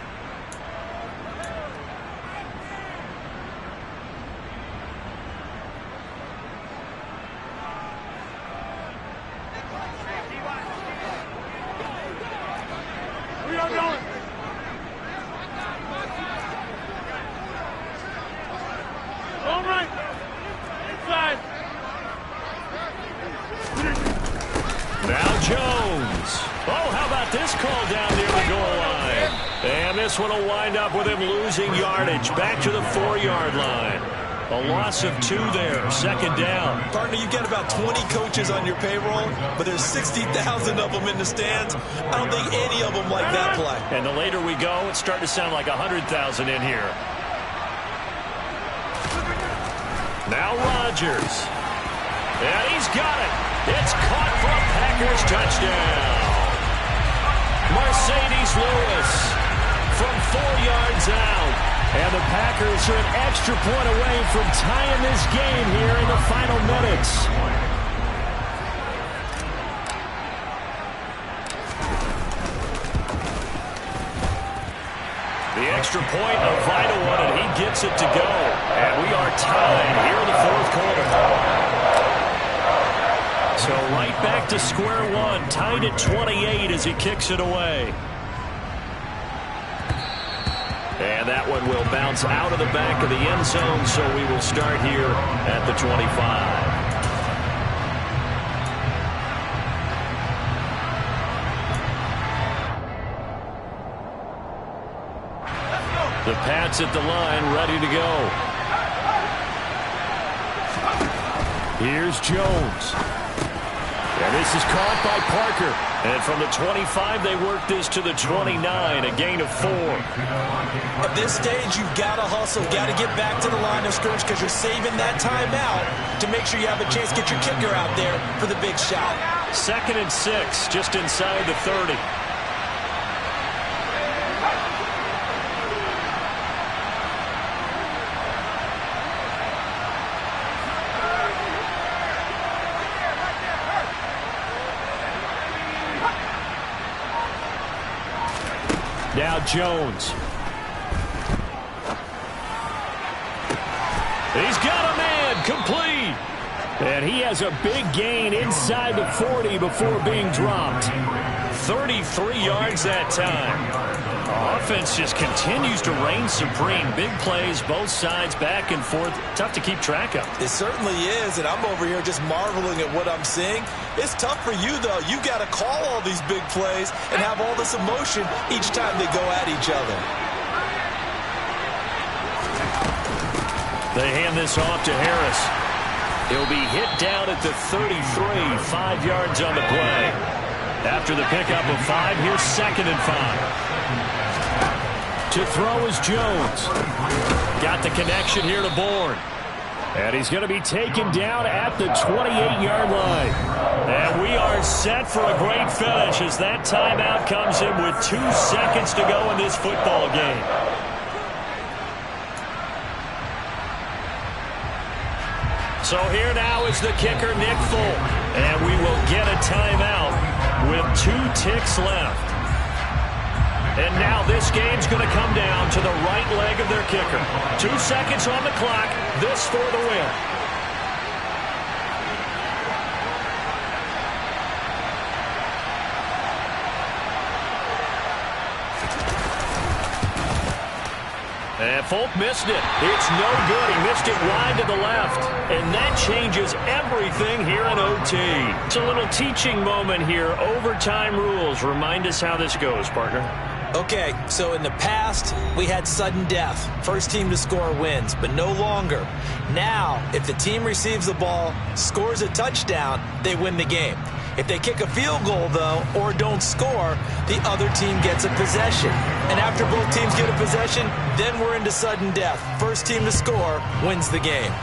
S1: got this call down near the goal line. And this one will wind up with him losing yardage back to the 4-yard line. A loss of 2 there, 2nd down.
S3: Partner, you get about 20 coaches on your payroll, but there's 60,000 of them in the stands. I don't think any of them like that play.
S1: And the later we go, it's starting to sound like 100,000 in here. Now Rodgers. And he's got it. It's caught for a Packers touchdown. Mercedes Lewis from 4 yards out. And the Packers are an extra point away from tying this game here in the final minutes. The extra point, a vital one, and he gets it to go. And we are tied here in the 4th quarter. So right back to square one, tied at 28 as he kicks it away. And that one will bounce out of the back of the end zone, so we will start here at the 25. The Pats at the line, ready to go. Here's Jones. And this is caught by Parker. And from the 25, they work this to the 29, a gain of 4.
S3: At this stage, you've got to hustle, got to get back to the line of scrimmage because you're saving that timeout to make sure you have a chance to get your kicker out there for the big shot.
S1: 2nd and 6, just inside the 30. Now Jones. He's got a man, complete. And he has a big gain inside the 40 before being dropped. 33 yards that time. Offense just continues to reign supreme. Big plays, both sides, back and forth. Tough to keep track of.
S3: It certainly is, and I'm over here just marveling at what I'm seeing. It's tough for you, though. You've got to call all these big plays and have all this emotion each time they go at each other.
S1: They hand this off to Harris. He'll be hit down at the 33, 5 yards on the play. After the pickup of 5, here's 2nd and 5. To throw is Jones. Got the connection here to Bourne. And he's going to be taken down at the 28-yard line. And we are set for a great finish as that timeout comes in with 2 seconds to go in this football game. So here now is the kicker, Nick Folk. And we will get a timeout with 2 ticks left. And now this game's going to come down to the right leg of their kicker. 2 seconds on the clock. This for the win. And Folk missed it. It's no good. He missed it wide to the left. And that changes everything here in OT. It's a little teaching moment here. Overtime rules. Remind us how this goes, partner.
S3: Okay, so in the past, we had sudden death. First team to score wins, but no longer. Now, if the team receives the ball, scores a touchdown, they win the game. If they kick a field goal, though, or don't score, the other team gets a possession. And after both teams get a possession, then we're into sudden death. First team to score wins the game.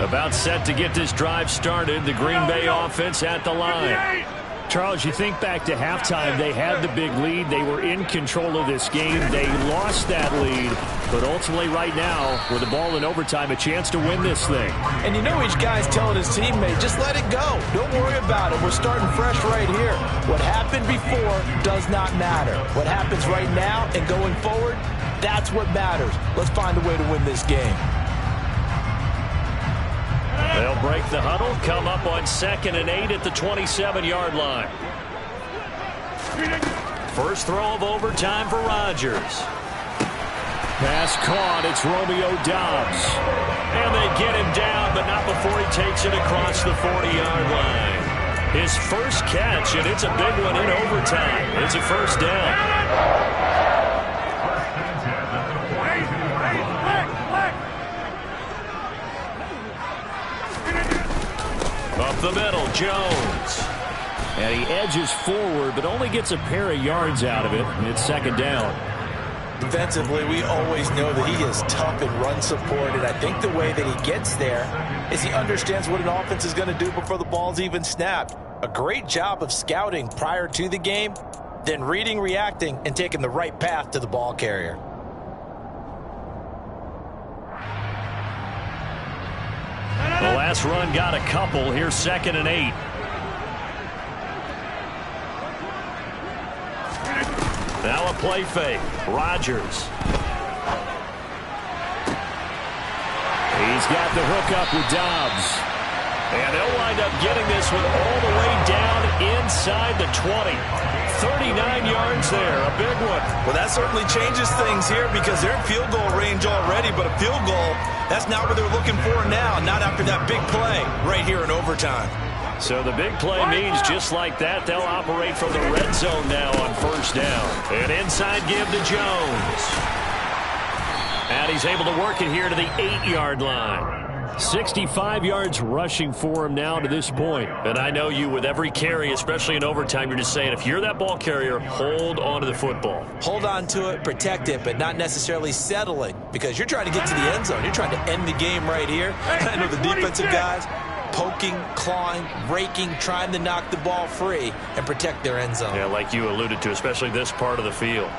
S1: About set to get this drive started. The Green Bay offense at the line. Charles, you think back to halftime, they had the big lead. They were in control of this game. They lost that lead. But ultimately right now, with the ball in overtime, a chance to win this thing.
S2: And you know each guy's telling his teammate, just let it go. Don't worry about it. We're starting fresh right here. What happened before does not matter. What happens right now and going forward, that's what matters. Let's find a way to win this game.
S1: They'll break the huddle, come up on 2nd and 8 at the 27-yard line. First throw of overtime for Rodgers. Pass caught. It's Romeo Doubs. And they get him down, but not before he takes it across the 40-yard line. His first catch, and it's a big one in overtime. It's a first down. Up the middle, Jones. And he edges forward, but only gets a pair of yards out of it. And it's 2nd down.
S2: Defensively, we always know that he is tough in run support, and I think the way that he gets there is he understands what an offense is going to do before the ball's even snapped. A great job of scouting prior to the game, then reading, reacting, and taking the right path to the ball carrier.
S1: The last run got a couple. Here's 2nd and 8. Now a play fake. Rodgers. He's got the hook up with Doubs. And they'll wind up getting this one all the way down inside the 20. 39 yards there, a big one.
S3: Well, that certainly changes things here because they're in field goal range already, but a field goal, that's not what they're looking for now, not after that big play right here in overtime.
S1: So the big play means just like that, they'll operate from the red zone now on first down. An inside give to Jones. And he's able to work it here to the 8-yard line. 65 yards rushing for him now to this point. And I know you, with every carry, especially in overtime, you're just saying, if you're that ball carrier, hold on to the football.
S2: Hold on to it, protect it, but not necessarily settling, because you're trying to get to the end zone. You're trying to end the game right here. I know the defensive guys poking, clawing, raking, trying to knock the ball free and protect their end zone.
S1: Yeah, like you alluded to, especially this part of the field.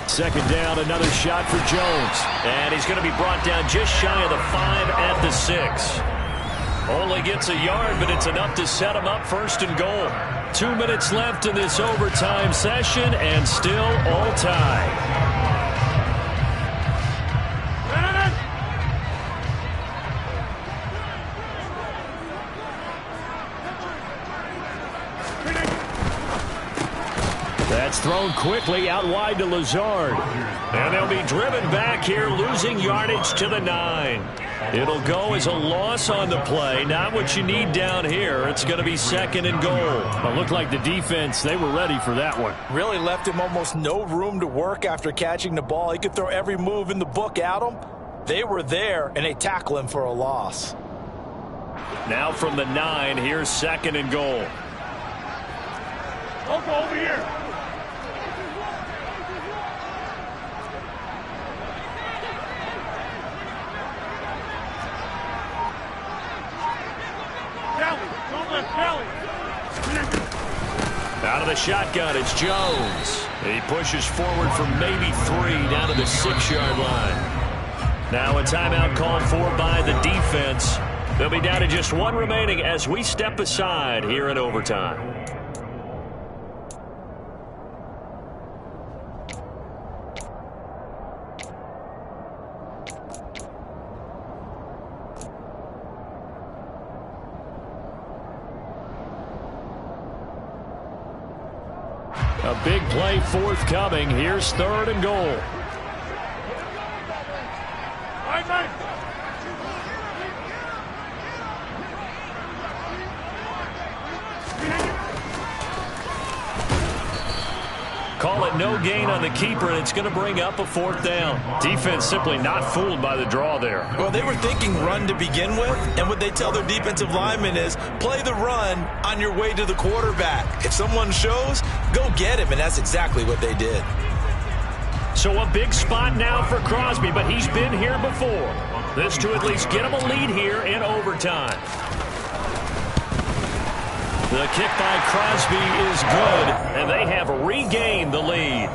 S1: Second down, another shot for Jones. And he's going to be brought down just shy of the 5 at the 6. Only gets a yard, but it's enough to set him up 1st and goal. 2 minutes left in this overtime session, and still all tied. That's thrown quickly out wide to Lazard. And they'll be driven back here, losing yardage to the 9. It'll go as a loss on the play. Not what you need down here. It's going to be 2nd and goal. It looked like the defense, they were ready for that one.
S2: Really left him almost no room to work after catching the ball. He could throw every move in the book at him. They were there, and they tackle him for a loss.
S1: Now from the 9, here's 2nd and goal.
S4: Over here.
S1: Out of the shotgun, it's Jones. He pushes forward for maybe 3 down to the 6-yard line. Now a timeout called for by the defense. They'll be down to just 1 remaining as we step aside here in overtime. A big play forthcoming. Here's 3rd and goal. Call it no gain on the keeper, and it's going to bring up a 4th down. Defense simply not fooled by the draw there.
S3: Well, they were thinking run to begin with, and what they tell their defensive linemen is play the run on your way to the quarterback. If someone shows, go get him, and that's exactly what they did.
S1: So a big spot now for Crosby, but he's been here before. This to at least get him a lead here in overtime. The kick by Crosby is good, and they have regained the lead.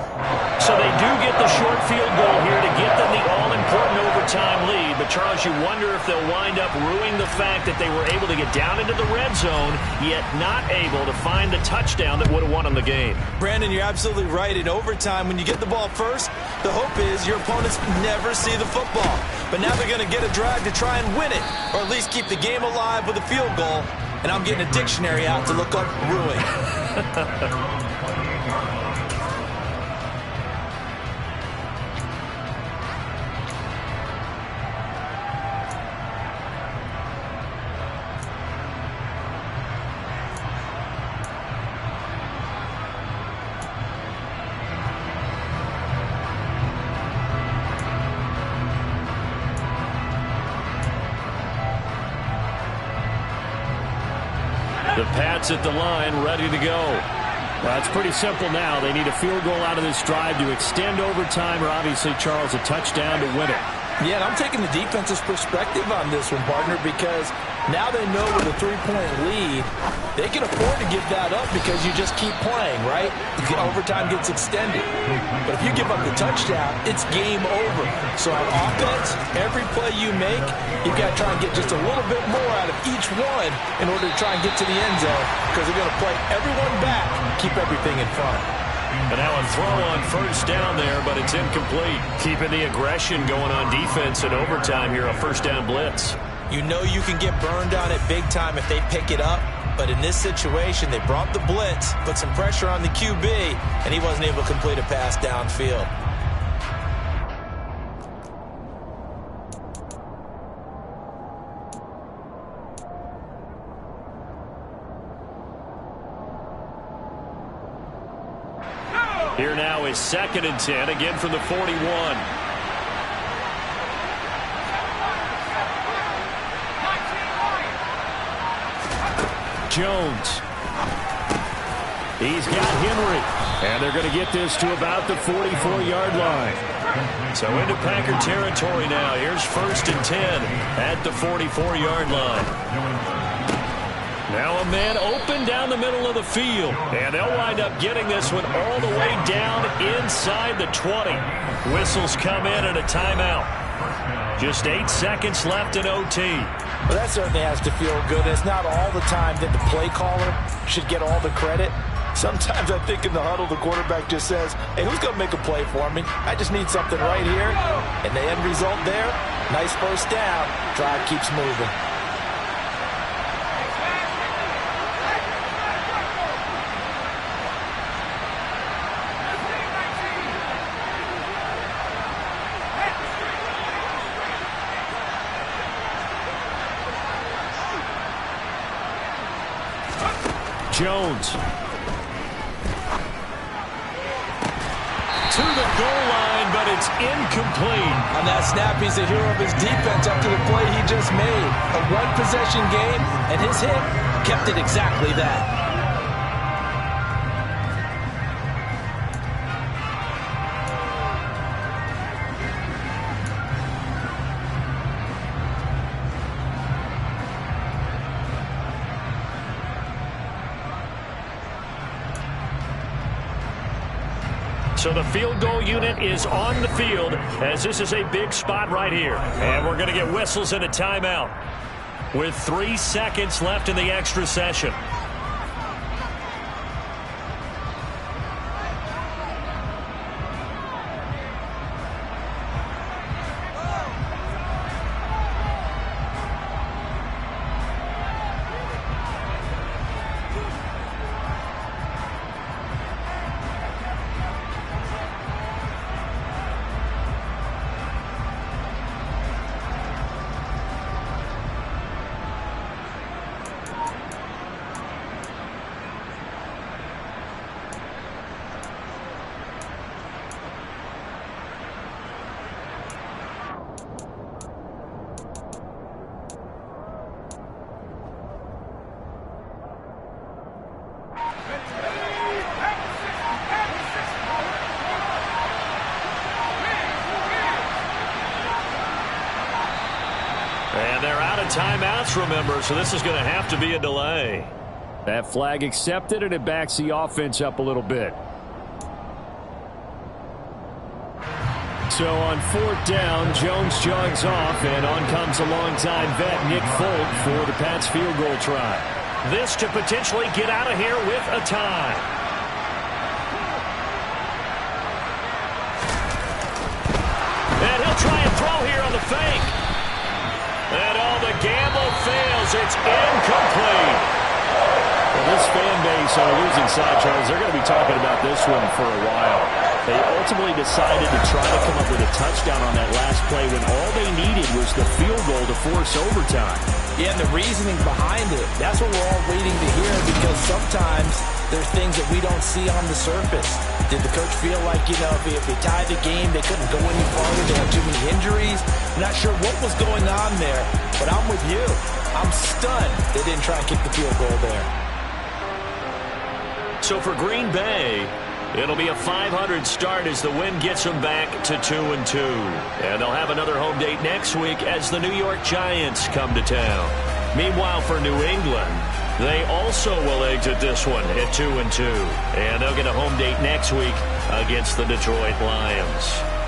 S1: So they do get the short field goal here to get them the all-important overtime lead. But, Charles, you wonder if they'll wind up ruining the fact that they were able to get down into the red zone, yet not able to find the touchdown that would have won them the game.
S3: Brandon, you're absolutely right. In overtime, when you get the ball first, the hope is your opponents never see the football. But now they're going to get a drive to try and win it, or at least keep the game alive with a field goal. And I'm getting a dictionary out to look up ruin.
S1: The Pats at the line, ready to go. Well, it's pretty simple now. They need a field goal out of this drive to extend overtime, or obviously, Charles, a touchdown to win it.
S2: Yeah, and I'm taking the defense's perspective on this one, partner, because now they know with a 3-point lead, they can afford to give that up because you just keep playing, right? The overtime gets extended. But if you give up the touchdown, it's game over. So on offense, every play you make, you've got to try and get just a little bit more out of each one in order to try and get to the end zone because they're going to play everyone back, keep everything in front.
S1: And now a throw on first down there, but it's incomplete. Keeping the aggression going on defense in overtime here, a first down blitz.
S3: You know you can get burned on it big time if they pick it up. But in this situation, they brought the blitz, put some pressure on the QB, and he wasn't able to complete a pass downfield.
S1: Here now is 2nd and 10, again from the 41. Jones. He's got Henry. And they're going to get this to about the 44-yard line. So into Packer territory now. Here's 1st and 10 at the 44-yard line. Now a man open down the middle of the field. And they'll wind up getting this one all the way down inside the 20. Whistles come in and a timeout. Just 8 seconds left in OT.
S2: Well, that certainly has to feel good. It's not all the time that the play caller should get all the credit. Sometimes I think in the huddle, the quarterback just says, hey, who's going to make a play for me? I just need something right here. And the end result there, nice first down. Drive keeps moving.
S1: Jones. To the goal line, but it's incomplete.
S3: On that snap, he's the hero of his defense after the play he just made. A one-possession game, and his hit kept it exactly that.
S1: So the field goal unit is on the field as this is a big spot right here. And we're going to get whistles and a timeout with 3 seconds left in the extra session. And they're out of timeouts, remember, so this is going to have to be a delay.
S5: That flag accepted, and it backs the offense up a little bit. So on 4th down, Jones jogs off, and on comes a longtime vet, Nick Folk, for the Pats field goal try.
S1: This to potentially get out of here with a tie. And he'll try and throw here on the fake. And the gamble fails. It's incomplete.
S5: Well, this fan base on a losing side, Charles, they're going to be talking about this one for a while. They ultimately decided to try to come up with a touchdown on that last play when all they needed was the field goal to force overtime.
S2: Yeah, and the reasoning behind it, that's what we're all waiting to hear, because sometimes there's things that we don't see on the surface. Did the coach feel like, if they tied the game, they couldn't go any farther, they had too many injuries? I'm not sure what was going on there, but I'm with you. I'm stunned they didn't try and kick the field goal there.
S1: So for Green Bay, it'll be a .500 start as the win gets them back to 2-2. And they'll have another home date next week as the New York Giants come to town. Meanwhile, for New England, they also will exit this one at 2-2. And they'll get a home date next week against the Detroit Lions.